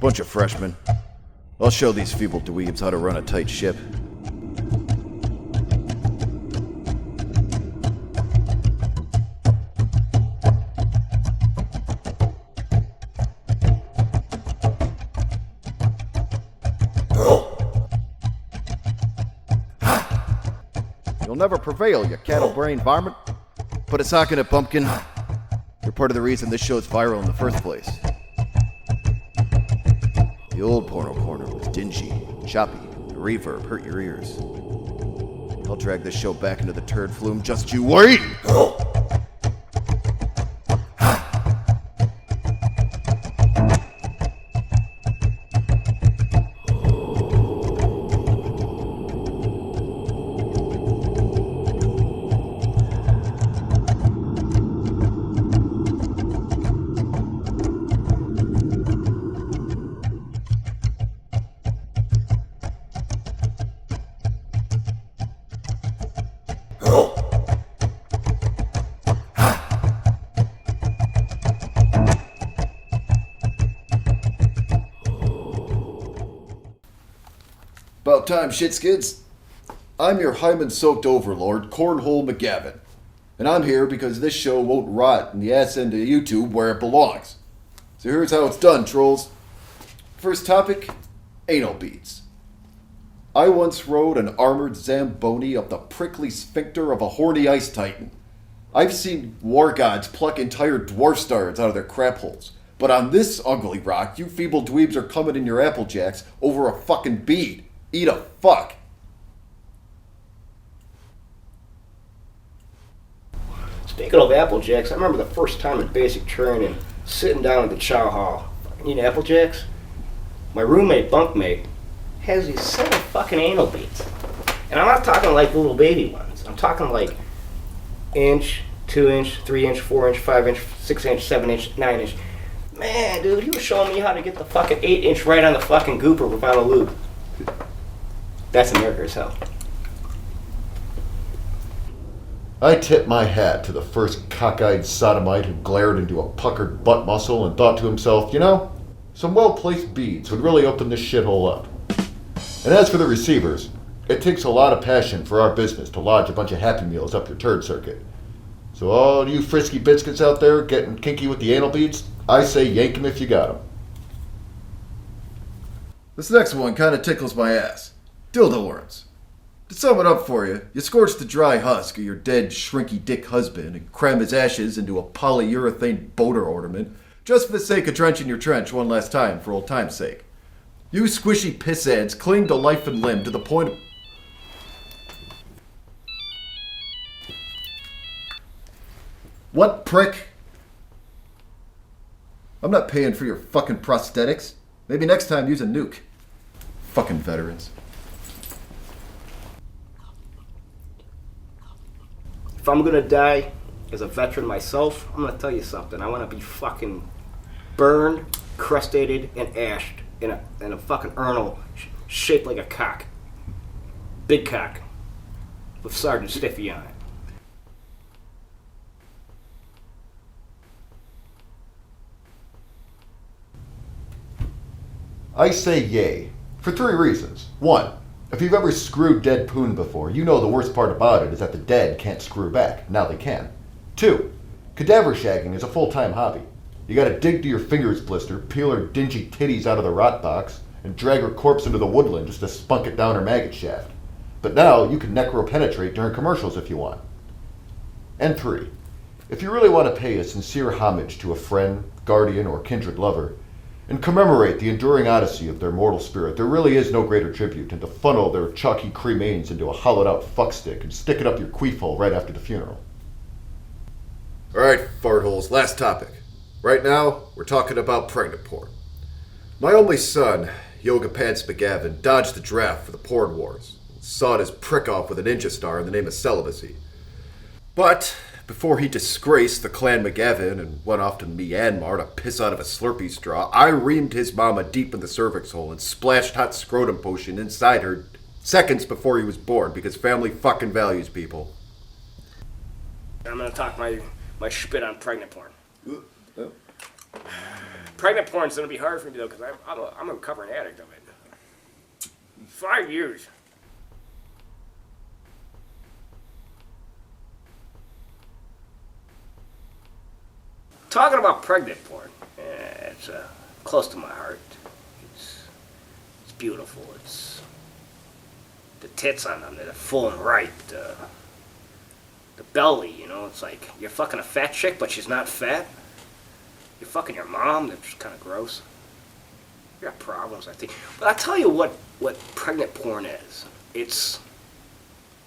Bunch of freshmen. I'll show these feeble dweebs how to run a tight ship. You'll never prevail, you cattle-brained varmint. Put a sock in it, pumpkin. You're part of the reason this show's viral in the first place. The old porno corner was dingy, choppy, the reverb hurt your ears. I'll drag this show back into the turd flume, just you wait! About time, shitskids. I'm your hymen-soaked overlord, Cornhole McGavin. And I'm here because this show won't rot in the ass end of YouTube where it belongs. So here's how it's done, trolls. First topic, anal beads. I once rode an armored Zamboni up the prickly sphincter of a horny ice titan. I've seen war gods pluck entire dwarf stars out of their crap holes. But on this ugly rock, you feeble dweebs are coming in your applejacks over a fucking bead. Eat a fuck. Speaking of Applejacks, I remember the first time in basic training, sitting down at the chow hall. Eating Applejacks? My roommate, bunkmate, has these set of fucking anal beads. And I'm not talking like the little baby ones. I'm talking like inch, 2 inch, 3 inch, 4 inch, 5 inch, 6 inch, 7 inch, 9 inch. Man, dude, he was showing me how to get the fucking 8 inch right on the fucking gooper without a lube. That's America as hell. I tip my hat to the first cockeyed sodomite who glared into a puckered butt muscle and thought to himself, you know, some well-placed beads would really open this shithole up. And as for the receivers, it takes a lot of passion for our business to lodge a bunch of Happy Meals up your turd circuit. So all you frisky biscuits out there getting kinky with the anal beads, I say yank 'em if you got 'em. This next one kinda tickles my ass. Dildo worms. To sum it up for you, you scorch the dry husk of your dead, shrinky dick husband and cram his ashes into a polyurethane boater ornament just for the sake of drenching your trench one last time for old time's sake. You squishy pissants cling to life and limb to the point of... What, prick? I'm not paying for your fucking prosthetics. Maybe next time use a nuke. Fucking veterans. If I'm gonna die as a veteran myself, I'm gonna tell you something. I wanna be fucking burned, crustated, and ashed in a fucking urinal shaped like a cock. Big cock. With Sergeant Stiffy on it. I say yay, for 3 reasons. 1, if you've ever screwed dead poon before, you know the worst part about it is that the dead can't screw back. Now they can. 2, cadaver shagging is a full-time hobby. You gotta dig to your fingers blister, peel her dingy titties out of the rot box, and drag her corpse into the woodland just to spunk it down her maggot shaft. But now you can necro-penetrate during commercials if you want. And 3, if you really want to pay a sincere homage to a friend, guardian, or kindred lover, and commemorate the enduring odyssey of their mortal spirit, there really is no greater tribute than to funnel their chalky cremains into a hollowed-out fuckstick and stick it up your queef hole right after the funeral. Alright, fartholes, last topic. Right now, we're talking about pregnant porn. My only son, Yoga Pants McGavin, dodged the draft for the porn wars. Sawed his prick off with a ninja star in the name of celibacy. But before he disgraced the Clan McGavin and went off to Myanmar to piss out of a Slurpee straw, I reamed his mama deep in the cervix hole and splashed hot scrotum potion inside her seconds before he was born, because family fucking values, people. I'm gonna talk my spit on pregnant porn. Pregnant porn's gonna be hard for me though, because I'm a recovering addict of it. 5 years. Talking about pregnant porn, it's close to my heart. It's beautiful. It's the tits on them, they're full and ripe. The belly, you know, it's like you're fucking a fat chick, but she's not fat. You're fucking your mom, that's kind of gross. You got problems, I think. But I'll tell you what pregnant porn is. It's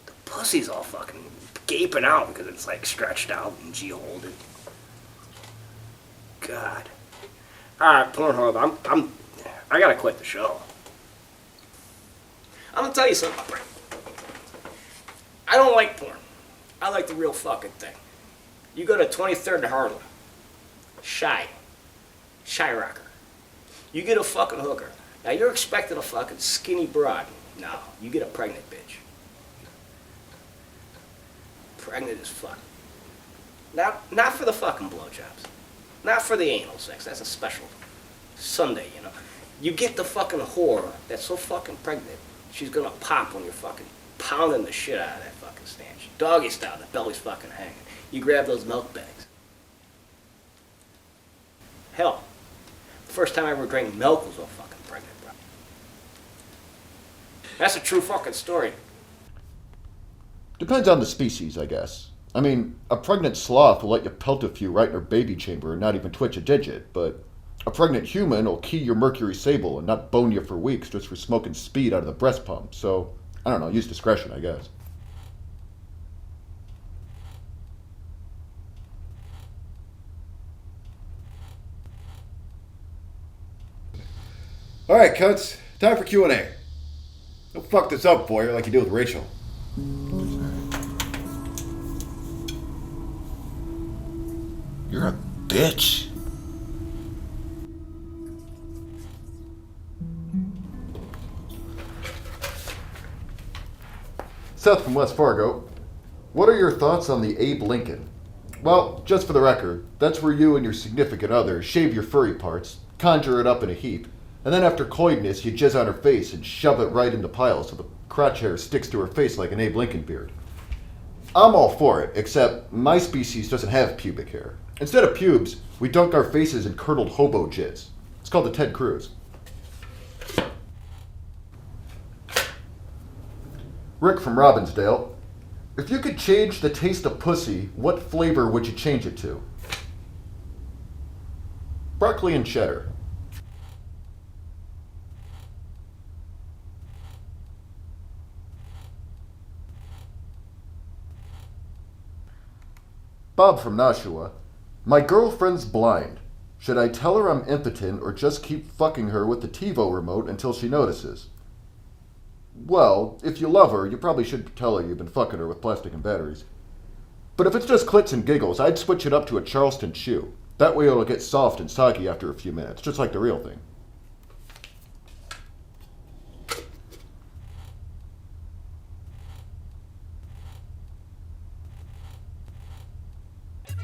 the pussy's all fucking gaping out because it's like stretched out and G-holded. God. Alright, Pornhub, I gotta quit the show. I'm gonna tell you something. I don't like porn. I like the real fucking thing. You go to 23rd and Harlem. Shy rocker. You get a fucking hooker. Now you're expecting a fucking skinny broad. No, you get a pregnant bitch. Pregnant as fuck. Not for the fucking blowjobs. Not for the anal sex. That's a special Sunday, you know. You get the fucking whore that's so fucking pregnant, she's gonna pop when you're fucking pounding the shit out of that fucking stanch. Doggy style, the belly's fucking hanging. You grab those milk bags. Hell, the first time I ever drank milk was so fucking pregnant, bro. That's a true fucking story. Depends on the species, I guess. I mean, a pregnant sloth will let you pelt a few right in her baby chamber and not even twitch a digit, but a pregnant human will key your mercury sable and not bone you for weeks just for smoking speed out of the breast pump, so, I don't know, use discretion, I guess. All right, Cuts. Time for Q&A. Don't fuck this up for you like you did with Rachel. You're a bitch. Seth from West Fargo. What are your thoughts on the Abe Lincoln? Well, just for the record, that's where you and your significant other shave your furry parts, conjure it up in a heap, and then after coyness you jizz on her face and shove it right into piles so the crotch hair sticks to her face like an Abe Lincoln beard. I'm all for it, except my species doesn't have pubic hair. Instead of pubes, we dunk our faces in curdled hobo jizz. It's called the Ted Cruz. Rick from Robbinsdale. If you could change the taste of pussy, what flavor would you change it to? Broccoli and cheddar. Bob from Nashua. My girlfriend's blind. Should I tell her I'm impotent or just keep fucking her with the TiVo remote until she notices? Well, if you love her, you probably should tell her you've been fucking her with plastic and batteries. But if it's just clits and giggles, I'd switch it up to a Charleston chew. That way it'll get soft and soggy after a few minutes, just like the real thing.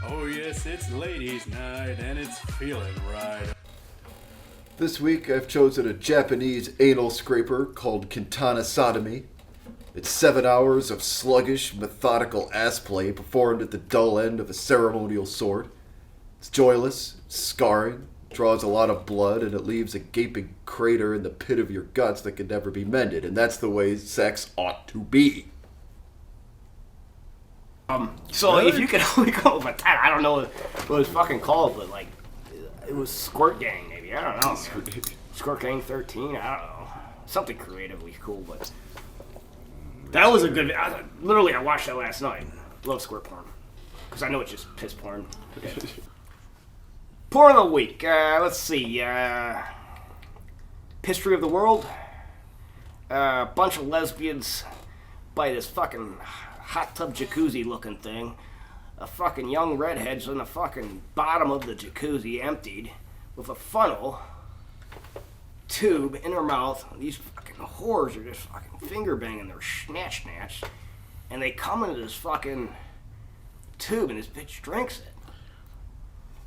Oh yes, it's ladies' night and it's feeling right. This week I've chosen a Japanese anal scraper called Kintana Sodomy. It's 7 hours of sluggish, methodical ass play performed at the dull end of a ceremonial sword. It's joyless, scarring, draws a lot of blood, and it leaves a gaping crater in the pit of your guts that can never be mended, and that's the way sex ought to be. So if you could only come up with that, I don't know what it was fucking called, but like, it was Squirt Gang maybe, I don't know. Squirt Gang 13, I don't know. Something creatively cool, but that was a good, literally I watched that last night. Love squirt porn. Because I know it's just piss porn. Okay. Porn of the week, let's see, history of the world. A bunch of lesbians by this fucking hot tub jacuzzi looking thing. A fucking young redhead's in the fucking bottom of the jacuzzi emptied with a funnel tube in her mouth. These fucking whores are just fucking finger banging their snatch, and they come into this fucking tube and this bitch drinks it.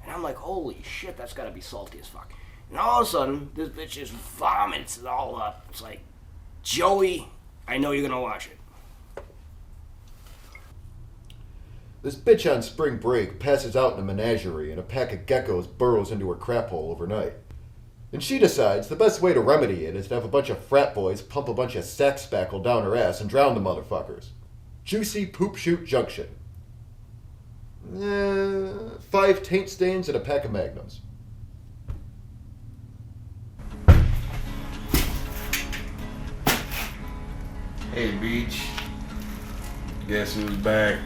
And I'm like, holy shit, that's gotta be salty as fuck. And all of a sudden, this bitch just vomits it all up. It's like, Joey, I know you're gonna watch it. This bitch on spring break passes out in a menagerie and a pack of geckos burrows into her crap hole overnight. And she decides the best way to remedy it is to have a bunch of frat boys pump a bunch of sack spackle down her ass and drown the motherfuckers. Juicy poop shoot junction. 5 taint stains and a pack of magnums. Hey, Beach. Guess who's back?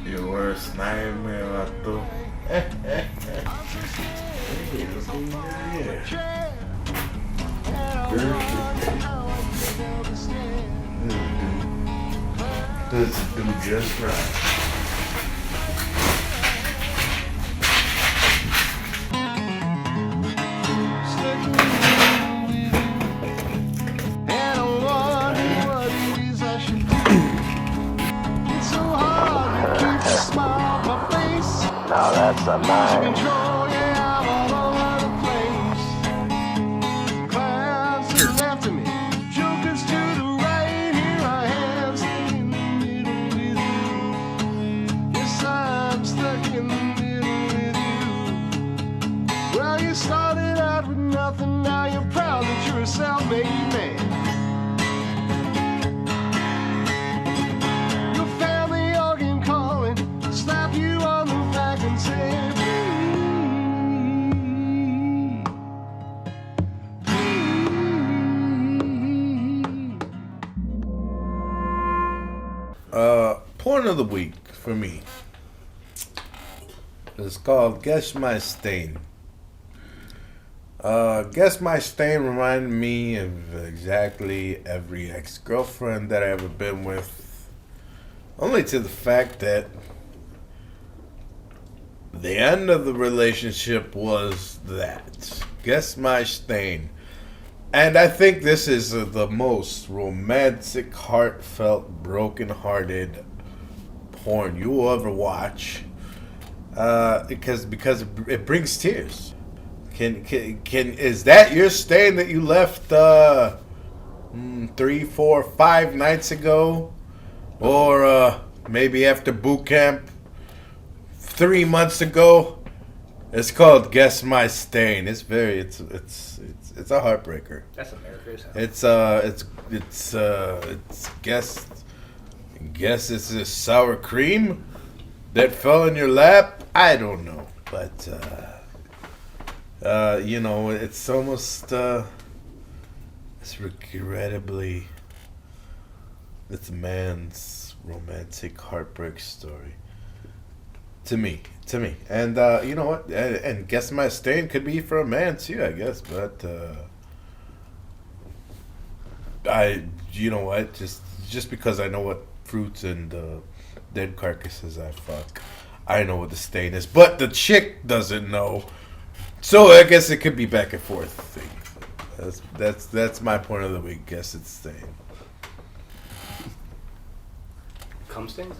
Your worst nightmare, vato. Hey, look who's here. This do just right. Now that's a nice. Well, you started out with nothing, now you're proud that you're a self-made man. Your family organ calling, slap you on the back and say, Porn of the week for me. It's called Guess My Stain. Guess My Stain reminded me of exactly every ex-girlfriend that I ever been with. Only to the fact that the end of the relationship was that. Guess My Stain. And I think this is the most romantic, heartfelt, broken-hearted porn you will ever watch. Because it brings tears. Can is that your stain that you left 3, 4, 5 nights ago, or maybe after boot camp 3 months ago? It's called Guess My Stain. It's a heartbreaker. That's America's house. It's guess it's this sour cream that fell in your lap. I don't know, but it's almost it's regrettably it's a man's romantic heartbreak story to me, and you know what? And Guess My Stain could be for a man too, I guess, but you know what? Just because I know what fruits and dead carcasses I fuck, I know what the stain is, but the chick doesn't know. So I guess it could be back and forth thing. That's my point of the week. Guess it's stain. Cum stains?